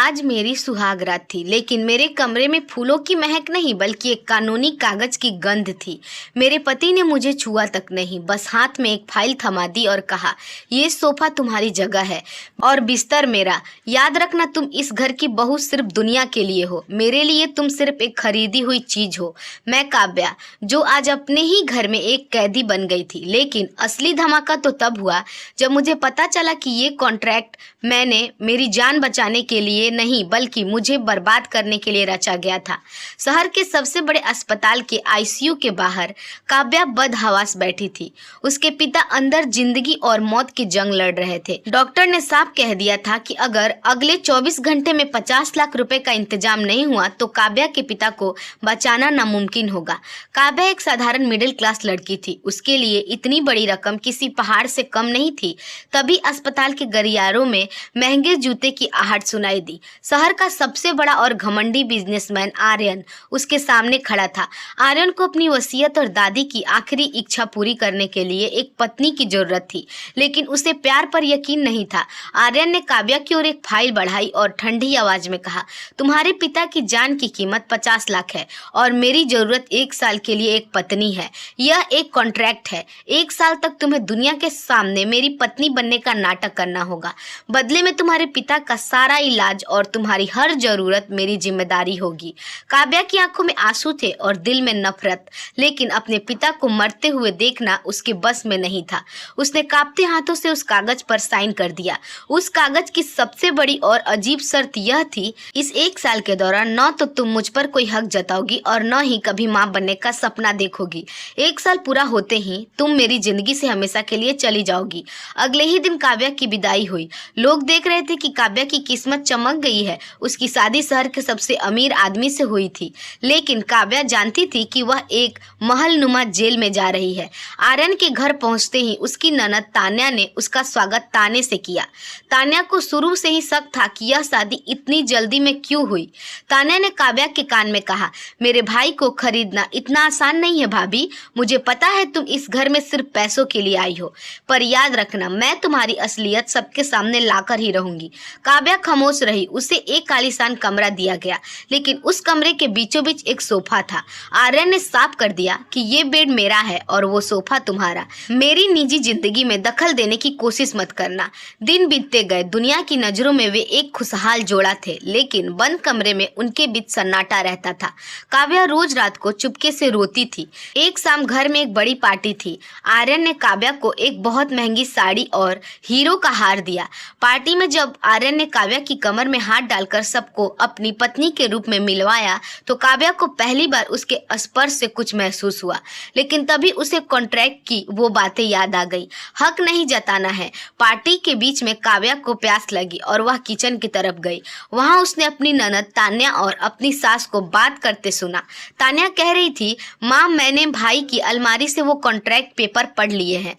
आज मेरी सुहागरात थी, लेकिन मेरे कमरे में फूलों की महक नहीं बल्कि एक कानूनी कागज की गंध थी। मेरे पति ने मुझे छुआ तक नहीं, बस हाथ में एक फाइल थमा दी और कहा, ये सोफा तुम्हारी जगह है और बिस्तर मेरा। याद रखना, तुम इस घर की बहू सिर्फ दुनिया के लिए हो, मेरे लिए तुम सिर्फ एक खरीदी हुई चीज हो। मैं काव्या, जो आज अपने ही घर में एक कैदी बन गई थी। लेकिन असली धमाका तो तब हुआ जब मुझे पता चला कि ये कॉन्ट्रैक्ट मैंने मेरी जान बचाने के लिए नहीं बल्कि मुझे बर्बाद करने के लिए रचा गया था। शहर के सबसे बड़े अस्पताल के आईसीयू के बाहर काव्या बदहवास बैठी थी। उसके पिता अंदर जिंदगी और मौत की जंग लड़ रहे थे। डॉक्टर ने साफ कह दिया था कि अगर अगले 24 घंटे में 50 लाख रुपए का इंतजाम नहीं हुआ तो काव्या के पिता को बचाना नामुमकिन होगा। काव्या एक साधारण मिडिल क्लास लड़की थी। उसके लिए इतनी बड़ी रकम किसी पहाड़ से कम नहीं थी। तभी अस्पताल के गलियारों में महंगे जूते की आहट सुनाई दी। शहर का सबसे बड़ा और घमंडी बिजनेसमैन आर्यन उसके सामने खड़ा था। आर्यन को अपनी वसीयत और दादी की आखिरी इच्छा पूरी करने के लिए एक पत्नी की जरूरत थी, लेकिन उसे प्यार पर यकीन नहीं था। आर्यन ने काव्या की ओर एक फाइल बढ़ाई और ठंडी आवाज में कहा, तुम्हारे पिता की जान की कीमत 50 लाख है और मेरी जरूरत 1 साल के लिए एक पत्नी है। यह एक कॉन्ट्रैक्ट है। 1 साल तक तुम्हें दुनिया के सामने मेरी पत्नी बनने का नाटक करना होगा। बदले में तुम्हारे पिता का सारा इलाज और तुम्हारी हर जरूरत मेरी जिम्मेदारी होगी। काव्या की आंखों में आंसू थे और दिल में नफरत, लेकिन अपने पिता को मरते हुए देखना उसके बस में नहीं था। उसने कांपते हाथों से उस कागज पर साइन कर दिया। उस कागज की सबसे बड़ी और अजीब शर्त यह थी, इस 1 साल के दौरान न तो तुम मुझ पर कोई हक जताओगी और न ही कभी मां बनने का सपना देखोगी। 1 साल पूरा होते ही तुम मेरी जिंदगी से हमेशा के लिए चली जाओगी। अगले ही दिन काव्या की विदाई हुई। लोग देख रहे थे कि काव्या की किस्मत चमक गई है। उसकी शादी शहर के सबसे अमीर आदमी से हुई थी, लेकिन काव्या जानती थी कि वह एक महलनुमा जेल में जा रही है। आर्यन के घर पहुंचते ही उसकी ननद तान्या ने उसका स्वागत ताने से किया। तान्या को शुरू से ही शक था कि यह शादी इतनी जल्दी में क्यों हुई। तान्या ने काव्या के कान में कहा, मेरे भाई को खरीदना इतना आसान नहीं है भाभी। मुझे पता है तुम इस घर में सिर्फ पैसों के लिए आई हो, पर याद रखना मैं तुम्हारी असलियत सबके सामने लाकर ही रहूंगी। काव्या खामोश रही। उसे एक आलीशान कमरा दिया गया, लेकिन उस कमरे के बीचों बीच एक सोफा था। आर्यन ने साफ कर दिया कि ये बेड मेरा है और वो सोफा तुम्हारा। मेरी निजी जिंदगी में दखल देने की कोशिश मत करना। दिन बीतते गए। दुनिया की नजरों में वे एक खुशहाल जोड़ा थे, लेकिन बंद कमरे में उनके बीच सन्नाटा रहता था। काव्या रोज रात को चुपके से रोती थी। एक शाम घर में एक बड़ी पार्टी थी। आर्यन ने काव्या को एक बहुत महंगी साड़ी और हीरो का हार दिया। पार्टी में जब आर्यन ने काव्या की कमर में हाथ डालकर सबको अपनी पत्नी के रूप में मिलवाया तो काव्या को पहली बार उसके स्पर्श से कुछ महसूस हुआ, लेकिन तभी उसे कॉन्ट्रैक्ट की वो बातें याद आ गई। हक नहीं जताना है। पार्टी के बीच में काव्या को प्यास लगी और वह किचन की तरफ गई। वहां उसने अपनी ननद तान्या और अपनी सास को बात करते सुना। तान्या कह रही थी, माँ मैंने भाई की अलमारी से वो कॉन्ट्रैक्ट पेपर पढ़ लिए हैं।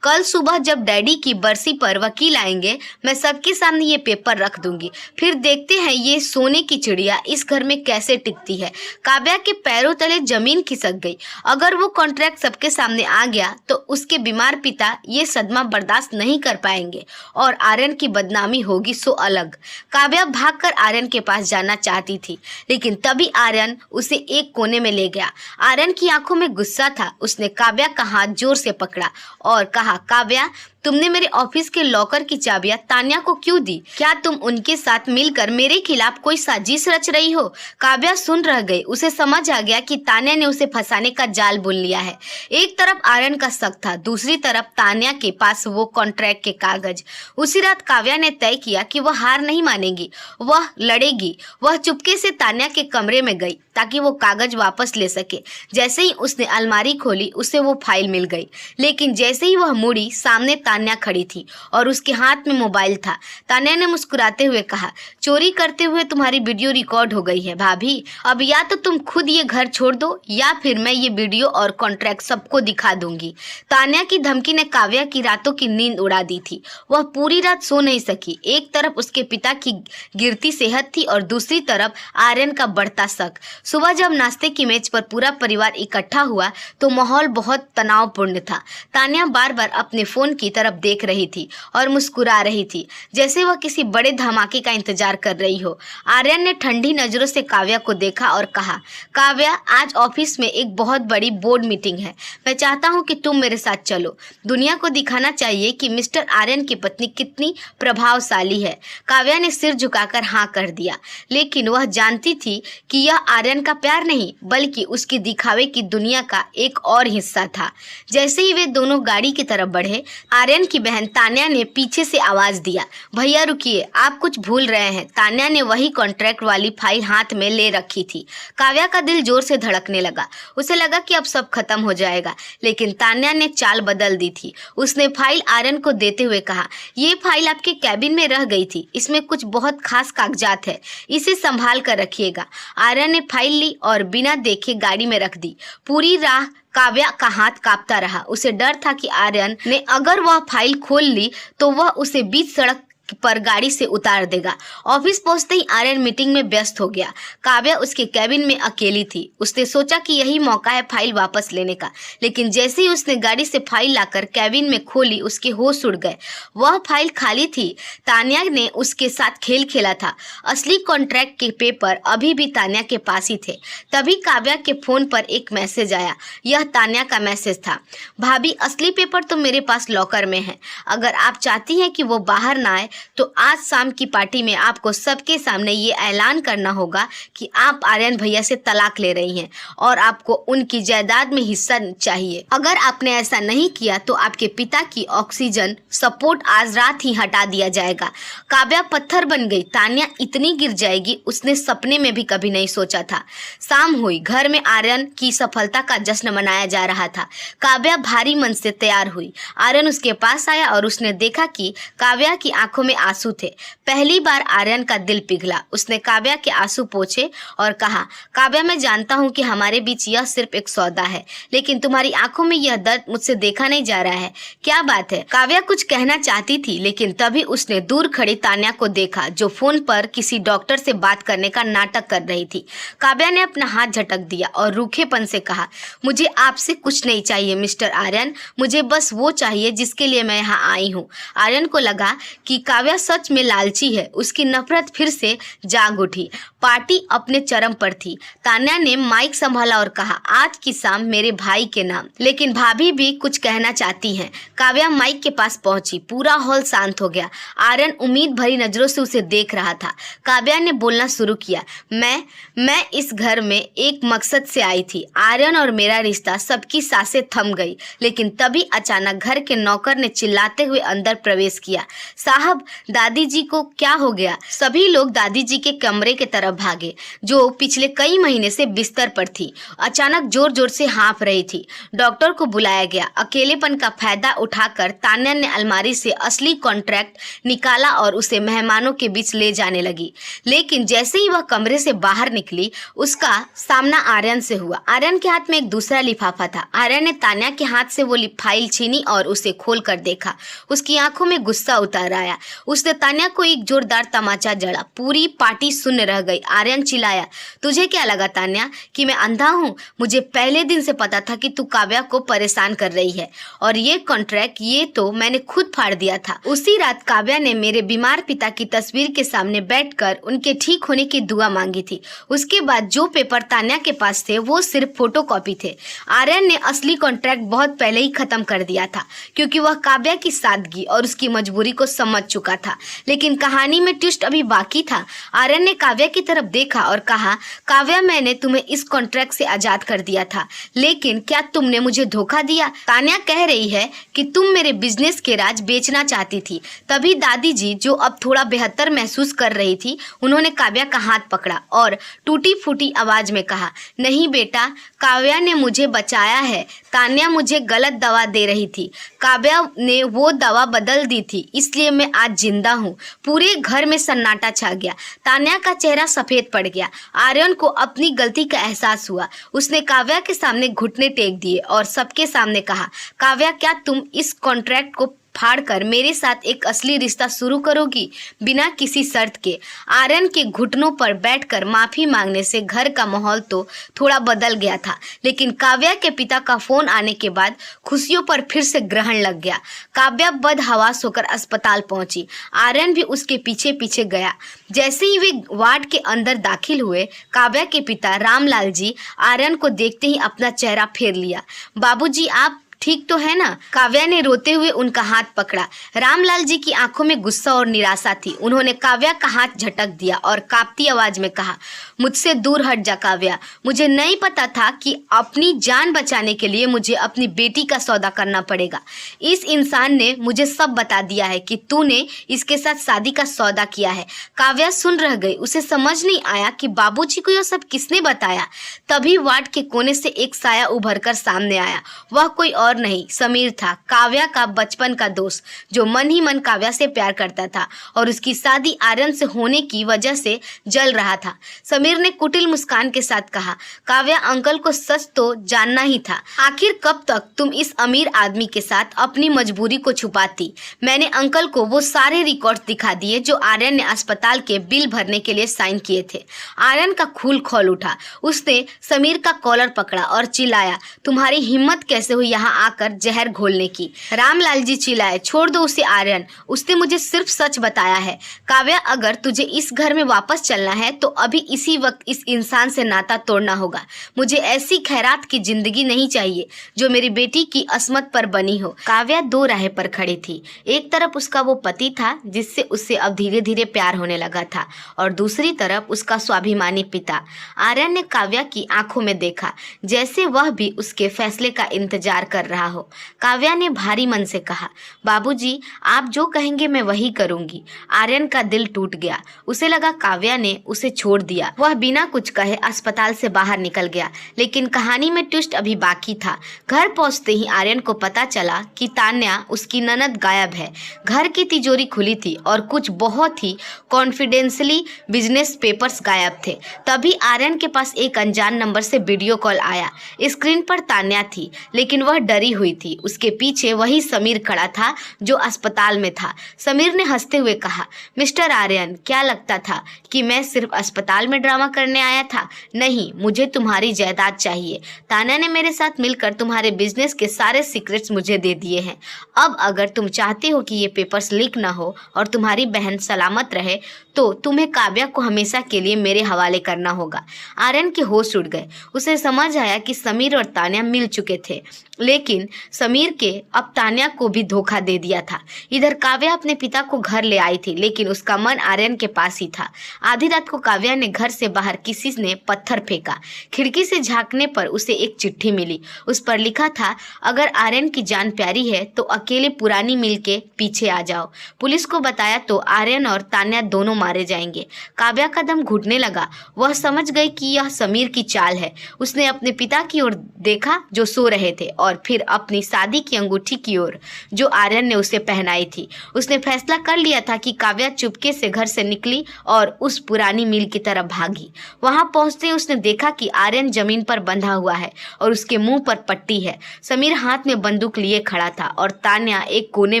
कल सुबह जब डैडी की बरसी पर वकील आएंगे मैं सबके सामने ये पेपर रख दूंगी, फिर देखते हैं ये सोने की चिड़िया इस घर में कैसे टिकती है। काव्या के पैरों तले जमीन खिसक गई। अगर वो कॉन्ट्रैक्ट सबके सामने आ गया तो उसके बीमार पिता ये सदमा बर्दाश्त नहीं कर पाएंगे और आर्यन की बदनामी होगी सो अलग। काव्या भागकर आर्यन के पास जाना चाहती थी, लेकिन तभी आर्यन उसे एक कोने में ले गया। आर्यन की आंखों में गुस्सा था। उसने काव्या का हाथ जोर से पकड़ा और कहा, काव्या तुमने मेरे ऑफिस के लॉकर की चाबियां तान्या को क्यों दी? क्या तुम उनके साथ मिलकर मेरे खिलाफ कोई साजिश रच रही हो? काव्या सुन रह गई। उसे समझ आ गया कि तान्या ने उसे फंसाने का जाल बुन लिया है। एक तरफ आर्यन का शक था, दूसरी तरफ तान्या के पास वो कॉन्ट्रैक्ट के कागज। उसी रात काव्या ने तय किया कि वह हार नहीं मानेगी, वह लड़ेगी। वह चुपके से तान्या के कमरे में गई ताकि वो कागज वापस ले सके। जैसे ही उसने अलमारी खोली उसे वो फाइल मिल गई, लेकिन जैसे ही वह मुड़ी सामने तान्या खड़ी थी और उसके हाथ में मोबाइल था। तान्या ने मुस्कुराते हुए कहा, चोरी करते हुए तुम्हारी वीडियो रिकॉर्ड हो गई है भाभी। अब या तो तुम खुद ये घर छोड़ दो या फिर मैं ये वीडियो और कॉन्ट्रैक्ट सबको दिखा दूंगी। तान्या की धमकी ने काव्या की रातों की नींद उड़ा दी थी। वह पूरी रात सो नहीं सकी। एक तरफ उसके पिता की गिरती सेहत थी और दूसरी तरफ आर्यन का बढ़ता शक। सुबह जब नाश्ते की मेज पर पूरा परिवार इकट्ठा हुआ तो माहौल बहुत तनावपूर्ण था। तान्या बार बार अपने फोन की तरफ देख रही थी और मुस्कुरा रही थी, जैसे वह किसी बड़े धमाके का इंतजार कर रही हो। आर्यन ने ठंडी नजरों से काव्या को देखा और कहा, काव्या, आज ऑफिस में एक बहुत बड़ी बोर्ड मीटिंग है। मैं चाहता हूँ कि तुम मेरे साथ चलो। दुनिया को दिखाना चाहिए कि मिस्टर आर्यन की पत्नी कितनी प्रभावशाली है। काव्या ने सिर झुकाकर हाँ कर दिया, लेकिन वह जानती थी कि यह आर्यन का प्यार नहीं बल्कि उसकी दिखावे की दुनिया का एक और हिस्सा था। जैसे ही वे दोनों गाड़ी की तरफ बढ़े, आर्यन की बहन तान्या ने पीछे से आवाज दिया, भैया रुकिए, आप कुछ भूल रहे हैं। तान्या ने वही कॉन्ट्रैक्ट वाली फाइल हाथ में ले रखी थी। काव्या का दिल जोर से धड़कने लगा। उसे लगा कि अब सब खत्म हो जाएगा, लेकिन तान्या ने चाल बदल दी थी। उसने फाइल आर्यन को देते हुए कहा, ये फाइल आपके कैबिन में रह गई थी, इसमें कुछ बहुत खास कागजात है, इसे संभाल कर रखिएगा। आर्यन ने फाइल ली और बिना देखे गाड़ी में रख दी। पूरी राह काव्या का हाथ कांपता रहा। उसे डर था कि आर्यन ने अगर वह फाइल खोल ली तो वह उसे बीच सड़क पर गाड़ी से उतार देगा। ऑफिस पहुंचते ही आर्यन मीटिंग में व्यस्त हो गया। काव्या उसके कैबिन में अकेली थी। उसने सोचा कि यही मौका है फाइल वापस लेने का, लेकिन जैसे ही उसने गाड़ी से फाइल लाकर कैबिन में खोली, उसके होश उड़ गए। वह फाइल खाली थी। तान्या ने उसके साथ खेल खेला था। असली कॉन्ट्रैक्ट के पेपर अभी भी तान्या के पास ही थे। तभी काव्या के फोन पर एक मैसेज आया। यह तान्या का मैसेज था, भाभी, असली पेपर तो मेरे पास लॉकर में है। अगर आप चाहती हैं कि वो बाहर ना आए तो आज शाम की पार्टी में आपको सबके सामने ये ऐलान करना होगा कि आप आर्यन भैया से तलाक ले रही हैं और आपको उनकी जायदाद में हिस्सा चाहिए। अगर आपने ऐसा नहीं किया तो आपके पिता की ऑक्सीजन सपोर्ट आज रात ही हटा दिया जाएगा। काव्या पत्थर बन गई। तान्या इतनी गिर जाएगी उसने सपने में भी कभी नहीं सोचा था। शाम हुई। घर में आर्यन की सफलता का जश्न मनाया जा रहा था। काव्या भारी मन से तैयार हुई। आर्यन उसके पास आया और उसने देखा कि काव्या की आंखों में आंसू थे। पहली बार आर्यन का दिल पिघला। उसने काव्या के आंसू पोंछे और कहा, काव्या, मैं जानता हूँ कि हमारे बीच यह सिर्फ एक सौदा है, लेकिन तुम्हारी आंखों में यह दर्द मुझसे देखा नहीं जा रहा है। क्या बात है? काव्या कुछ कहना चाहती थी, लेकिन तभी उसने दूर खड़ी तान्या को देखा, जो फोन पर किसी डॉक्टर से बात करने का नाटक कर रही थी। काव्या ने अपना हाथ झटक दिया और रूखेपन से कहा, मुझे आपसे कुछ नहीं चाहिए मिस्टर आर्यन, मुझे बस वो चाहिए जिसके लिए मैं यहाँ आई हूँ। आर्यन को लगा कि काव्या सच में लालची है। उसकी नफरत फिर से जाग उठी। पार्टी अपने चरम पर थी। तान्या ने माइक संभाला और कहा, आज की शाम मेरे भाई के नाम, लेकिन भाभी भी कुछ कहना चाहती हैं। काव्या माइक के पास पहुंची। पूरा हॉल शांत हो गया। आर्यन उम्मीद भरी नजरों से उसे देख रहा था। काव्या ने बोलना शुरू किया, मैं इस घर में एक मकसद से आई थी। आर्यन और मेरा रिश्ता। सबकी सांसें थम गई, लेकिन तभी अचानक घर के नौकर ने चिल्लाते हुए अंदर प्रवेश किया, साहब, दादी जी को क्या हो गया? सभी लोग दादी जी के कमरे के तरफ भागे, जो पिछले कई महीने से बिस्तर पर थी। अचानक जोर जोर से हाँफ रही थी। डॉक्टर को बुलाया गया। अकेलेपन का फायदा उठाकर तान्या ने अलमारी से असली कॉन्ट्रैक्ट निकाला और उसे मेहमानों के बीच ले जाने लगी। लेकिन जैसे ही वह कमरे से बाहर निकली, उसका सामना आर्यन से हुआ। आर्यन के हाथ में एक दूसरा लिफाफा था। आर्यन ने तान्या के हाथ से वो फाइल छीनी और उसे खोल कर देखा। उसकी आंखों में गुस्सा उतर आया। उसने तान्या को एक जोरदार तमाचा जड़ा। पूरी पार्टी शून्य रह गई। आर्यन चिल्लाया, तुझे क्या लगा तान्या कि मैं अंधा हूँ? मुझे पहले दिन से पता था कि तू काव्या को परेशान कर रही है, और ये कॉन्ट्रैक्ट ये तो मैंने खुद फाड़ दिया था। उसी रात काव्या ने मेरे बीमार पिता की तस्वीर के सामने बैठकर उनके ठीक होने की दुआ मांगी थी। उसके बाद जो पेपर तान्या के पास थे वो सिर्फ फोटोकॉपी थे। आर्यन ने असली कॉन्ट्रैक्ट बहुत पहले ही खत्म कर दिया था, क्योंकि वह काव्या की सादगी और उसकी मजबूरी को समझ चुका था। लेकिन कहानी में ट्विस्ट अभी बाकी था। आर्यन ने काव्या की तरफ देखा और कहा, काव्या, मैंने तुम्हें इस कॉन्ट्रैक्ट से आजाद कर दिया था, लेकिन क्या तुमने मुझे धोखा दिया? तान्या कह रही है कि तुम मेरे बिजनेस के राज बेचना चाहती थी। तभी दादी जी, जो अब थोड़ा बेहतर महसूस कर रही थी, उन्होंने काव्या का हाथ पकड़ा और टूटी फूटी आवाज में कहा, नहीं बेटा, काव्या ने मुझे बचाया है। तान्या मुझे गलत दवा दे रही थी। काव्या ने वो दवा बदल दी थी, इसलिए मैं आज जिंदा हूँ। पूरे घर में सन्नाटा छा गया। तान्या का चेहरा सफेद पड़ गया। आर्यन को अपनी गलती का एहसास हुआ। उसने काव्या के सामने घुटने टेक दिए और सबके सामने कहा, काव्या, क्या तुम इस कॉन्ट्रैक्ट को फाड़कर मेरे साथ एक असली रिश्ता शुरू करोगी, बिना किसी शर्त के। आर्यन के घुटनों पर बैठकर माफी मांगने से घर का माहौल तो थोड़ा बदल गया था, लेकिन काव्या के पिता का फोन आने के बाद खुशियों पर फिर से ग्रहण लग गया। काव्या बदहवास होकर अस्पताल पहुंची। आर्यन भी उसके पीछे पीछे गया। जैसे ही वे वार्ड के अंदर दाखिल हुए, काव्या के पिता रामलाल जी आर्यन को देखते ही अपना चेहरा फेर लिया। बाबूजी, आप ठीक तो है ना? काव्या ने रोते हुए उनका हाथ पकड़ा। रामलाल जी की आंखों में गुस्सा और निराशा थी। उन्होंने काव्या का हाथ झटक दिया और कांपती आवाज में कहा, मुझसे दूर हट जा काव्या। मुझे नहीं पता था कि अपनी जान बचाने के लिए मुझे अपनी बेटी का सौदा करना पड़ेगा। इस इंसान ने मुझे सब बता दिया है कि तूने इसके साथ शादी का सौदा किया है। काव्या सुन रह गई। उसे समझ नहीं आया कि बाबूजी को यह सब किसने बताया। तभी वार्ड के कोने से एक साया उभर कर सामने आया। वह कोई और नहीं, समीर था, काव्या का बचपन का दोस्त, जो मन ही मन काव्या से प्यार करता था और उसकी शादी आर्यन से होने की वजह से जल रहा था। समीर ने कुटिल मुस्कान के साथ कहा, काव्या, अंकल को सच तो जानना ही था। आखिर कब तक तुम इस अमीर आदमी के साथ अपनी मजबूरी को छुपाती? मैंने अंकल को वो सारे रिकॉर्ड दिखा दिए जो आर्यन ने अस्पताल के बिल भरने के लिए साइन किए थे। आर्यन का खून खौल उठा। उसने समीर का कॉलर पकड़ा और चिल्लाया, तुम्हारी हिम्मत कैसे हुई यहाँ आकर जहर घोलने की? रामलाल जी चिल्लाए, छोड़ दो उसे आर्यन, उसने मुझे सिर्फ सच बताया है। काव्या, अगर तुझे इस घर में वापस चलना है तो अभी इसी वक्त इस इंसान से नाता तोड़ना होगा। मुझे ऐसी खैरात की जिंदगी नहीं चाहिए जो मेरी बेटी की अस्मत पर बनी हो। काव्या दो राह पर खड़ी थी। एक तरफ उसका वो पति था जिससे उससे अब धीरे धीरे प्यार होने लगा था, और दूसरी तरफ उसका स्वाभिमानी पिता। आर्यन ने काव्या की आंखों में देखा, जैसे वह भी उसके फैसले का इंतजार कर रहा हो। काव्या ने भारी मन से कहा, बाबूजी, आप जो कहेंगे मैं वही करूंगी। आर्यन का दिल टूट गया। उसे लगा काव्या ने उसे छोड़ दिया। वह बिना कुछ कहे अस्पताल से बाहर निकल गया, लेकिन कहानी में ट्विस्ट अभी बाकी था। घर पहुंचते ही आर्यन को पता चला कि तान्या, उसकी ननद, गायब है। घर की तिजोरी खुली थी और कुछ बहुत ही कॉन्फिडेंशियली बिजनेस पेपर्स गायब थे। तभी आर्यन के पास एक अनजान नंबर से वीडियो कॉल आया। स्क्रीन पर तान्या थी, लेकिन वह डरी हुई थी। उसके पीछे वही समीर खड़ा था जो अस्पताल में था। समीर ने हंसते हुए कहा, मिस्टर आर्यन, क्या लगता था कि मैं सिर्फ अस्पताल में ड्रामा करने आया था? नहीं, मुझे तुम्हारी जायदाद चाहिए। तान्या ने मेरे साथ मिलकर तुम्हारे बिजनेस के सारे सीक्रेट्स मुझे दे दिए हैं। अब अगर तुम चाहते हो कि ये पेपर्स लीक ना हो और तुम्हारी बहन सलामत रहे, तो तुम्हें काव्या को हमेशा के लिए मेरे हवाले करना होगा। आर्यन के होश उड़ गए। उसे समझ आया कि समीर और तान्या मिल चुके थे, लेकिन समीर के अब तान्या को भी धोखा दे दिया था। इधर काव्या अपने पिता को घर ले आई थी, लेकिन उसका मन आर्यन के पास ही था। आधी रात को काव्या ने घर से बाहर किसी ने पत्थर फेंका। खिड़की से झांकने पर उसे एक चिट्ठी मिली। उस पर लिखा था, अगर आर्यन की जान प्यारी है तो अकेले पुरानी मिल के पीछे आ जाओ। पुलिस को बताया तो आर्यन और तान्या दोनों मारे जाएंगे। काव्या का दम घुटने लगा। वह समझ गई कि यह समीर की चाल है। उसने अपने पिता की ओर देखा जो सो रहे थे, और फिर अपनी शादी की अंगूठी की ओर जो आर्यन ने उसे पहनाई थी। उसने फैसला कर लिया था कि काव्या चुपके से घर से निकली और उस पुरानी मिल की तरफ भागी। वहां पहुंचते ही उसने देखा कि आर्यन जमीन पर बंधा हुआ है और उसके मुंह पर पट्टी है। समीर हाथ में बंदूक लिए खड़ा था और तान्या एक कोने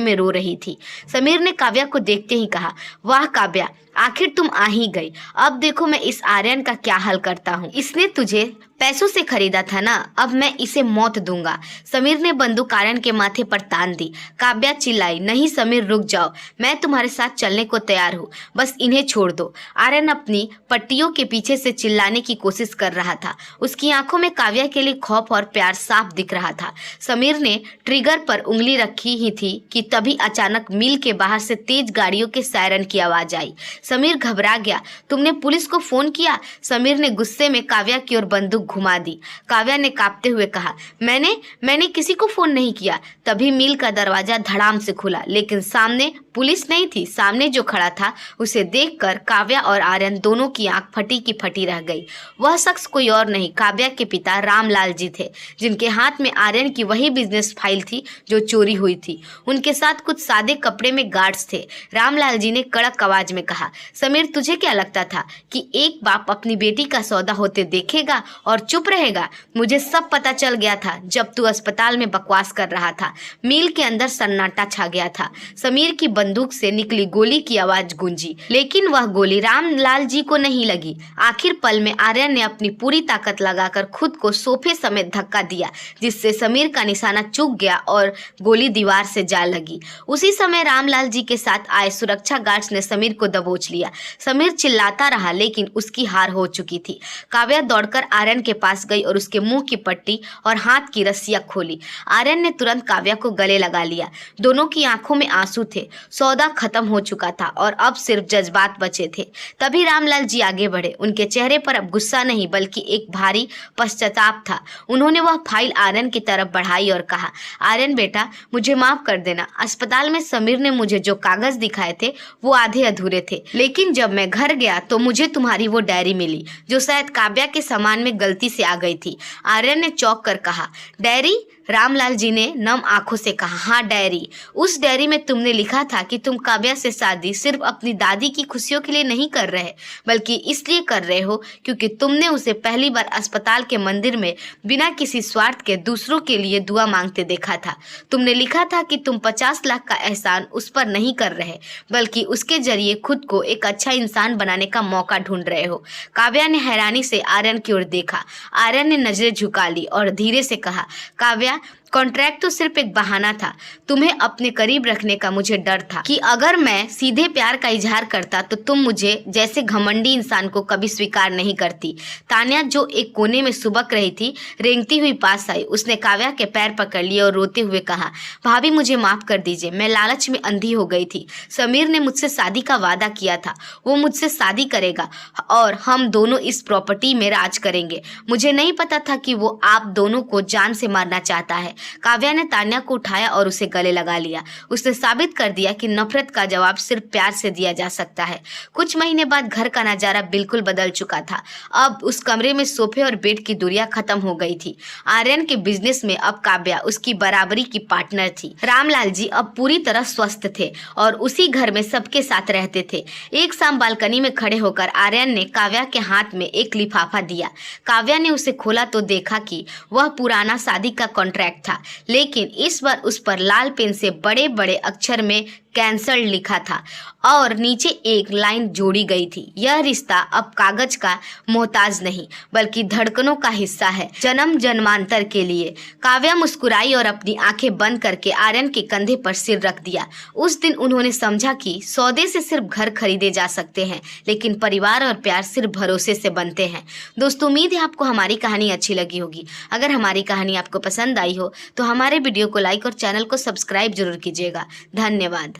में रो रही थी। समीर ने काव्या को देखते ही कहा, वाह काव्या, आखिर तुम आ ही गई। अब देखो मैं इस आर्यन का क्या हाल करता हूँ। इसने तुझे पैसों से खरीदा था ना, अब मैं इसे मौत दूंगा। समीर ने बंदूक आर्यन के माथे पर तान दी। काव्या चिल्लाई, नहीं समीर, रुक जाओ, मैं तुम्हारे साथ चलने को तैयार हूँ, बस इन्हें छोड़ दो। आर्यन अपनी पट्टियों के पीछे से चिल्लाने की कोशिश कर रहा था। उसकी आंखों में काव्या के लिए खौफ और प्यार साफ दिख रहा था। समीर ने ट्रिगर पर उंगली रखी ही थी कि तभी अचानक मिल के बाहर से तेज गाड़ियों के सायरन की आवाज आई। समीर घबरा गया। तुमने पुलिस को फोन किया? समीर ने गुस्से में काव्या की ओर बंदूक घुमा दी। काव्या ने कांपते हुए कहा, मैंने किसी को फोन नहीं किया। तभी मिल का दरवाजा धड़ाम से खुला, लेकिन सामने पुलिस नहीं थी। सामने जो खड़ा था उसे देखकर काव्या और आर्यन दोनों की आंख फटी की फटी रह गई। वह शख्स कोई और नहीं, काव्या के पिता रामलाल जी थे, जिनके हाथ में आर्यन की वही बिजनेस फाइल थी जो चोरी हुई थी। उनके साथ कुछ सादे कपड़े में गार्ड्स थे। रामलाल जी ने कड़क आवाज में कहा, कहा, समीर तुझे क्या लगता था कि एक बाप अपनी बेटी का सौदा होते देखेगा और चुप रहेगा? मुझे सब पता चल गया था जब तू अस्पताल में बकवास कर रहा था। मिल के अंदर सन्नाटा छा गया था। समीर की बंदूक से निकली गोली की आवाज गूंजी, लेकिन वह गोली रामलाल जी को नहीं लगी। आखिर पल में आर्यन ने अपनी पूरी ताकत लगाकर खुद को सोफे समेत धक्का दिया, जिससे समीर का निशाना चूक गया और गोली दीवार से जा लगी। उसी समय रामलाल जी के साथ आए सुरक्षा गार्ड्स ने समीर को दबोच लिया। समीर चिल्लाता रहा, लेकिन उसकी हार हो चुकी थी। काव्या दौड़कर आर्यन के पास गई और उसके मुंह की पट्टी और हाथ की रस्सियां खोली। आर्यन ने तुरंत काव्या को गले लगा लिया। दोनों की आंखों में आंसू थे। सौदा खत्म हो चुका था और अब सिर्फ जज्बात बचे थे। तभी रामलाल जी आगे बढ़े। उनके चेहरे पर अब गुस्सा नहीं बल्कि एक भारी पश्चाताप था। उन्होंने वह फाइल आर्यन की तरफ बढ़ाई और कहा, आर्यन बेटा, मुझे माफ कर देना। अस्पताल में समीर ने मुझे जो कागज दिखाए थे वो आधे अधूरे थे, लेकिन जब मैं घर गया तो मुझे तुम्हारी वो डायरी मिली जो शायद काव्या के सामान में गलती से आ गई थी। आर्यन ने चौंक कर कहा, डायरी? रामलाल जी ने नम आंखों से कहा, हाँ डायरी। उस डायरी में तुमने लिखा था कि तुम काव्या से शादी सिर्फ अपनी दादी की खुशियों के लिए नहीं कर रहे, बल्कि इसलिए कर रहे हो क्योंकि तुमने उसे पहली बार अस्पताल के मंदिर में बिना किसी स्वार्थ के दूसरों के लिए दुआ मांगते देखा था। तुमने लिखा था कि तुम 50 लाख का एहसान उस पर नहीं कर रहे, बल्कि उसके जरिए खुद को एक अच्छा इंसान बनाने का मौका ढूंढ रहे हो। काव्या ने हैरानी से आर्यन की ओर देखा। आर्यन ने नजरें झुका ली और धीरे से कहा, काव्या, कॉन्ट्रैक्ट तो सिर्फ एक बहाना था। तुम्हें अपने करीब रखने का मुझे डर था कि अगर मैं सीधे प्यार का इजहार करता तो तुम मुझे जैसे घमंडी इंसान को कभी स्वीकार नहीं करती। तान्या, जो एक कोने में सुबक रही थी, रेंगती हुई पास आई। उसने काव्या के पैर पकड़ लिए और रोते हुए कहा, भाभी मुझे माफ कर दीजिए, मैं लालच में अंधी हो गई थी। समीर ने मुझसे शादी का वादा किया था। वो मुझसे शादी करेगा और हम दोनों इस प्रॉपर्टी में राज करेंगे। मुझे नहीं पता था कि वो आप दोनों को जान से मारना चाहता है। काव्या ने तान्या को उठाया और उसे गले लगा लिया। उसने साबित कर दिया कि नफरत का जवाब सिर्फ प्यार से दिया जा सकता है। कुछ महीने बाद घर का नजारा बिल्कुल बदल चुका था। अब उस कमरे में सोफे और बेड की दूरियां खत्म हो गई थी। आर्यन के बिजनेस में अब काव्या उसकी बराबरी की पार्टनर थी। रामलाल जी अब पूरी तरह स्वस्थ थे और उसी घर में सबके साथ रहते थे। एक शाम बालकनी में खड़े होकर आर्यन ने काव्या के हाथ में एक लिफाफा दिया। काव्या ने उसे खोला तो देखा कि वह पुराना शादी का कॉन्ट्रैक्ट था, लेकिन इस बार उस पर लाल पेन से बड़े बड़े अक्षर में कैंसल्ड लिखा था और नीचे एक लाइन जोड़ी गई थी, यह रिश्ता अब कागज का मोहताज नहीं बल्कि धड़कनों का हिस्सा है, जन्म जन्मांतर के लिए। काव्या मुस्कुराई और अपनी आंखें बंद करके आर्यन के कंधे पर सिर रख दिया। उस दिन उन्होंने समझा कि सौदे से सिर्फ घर खरीदे जा सकते हैं, लेकिन परिवार और प्यार सिर्फ भरोसे से बनते हैं। दोस्तों, उम्मीद है आपको हमारी कहानी अच्छी लगी होगी। अगर हमारी कहानी आपको पसंद आई हो तो हमारे वीडियो को लाइक और चैनल को सब्सक्राइब जरूर कीजिएगा। धन्यवाद।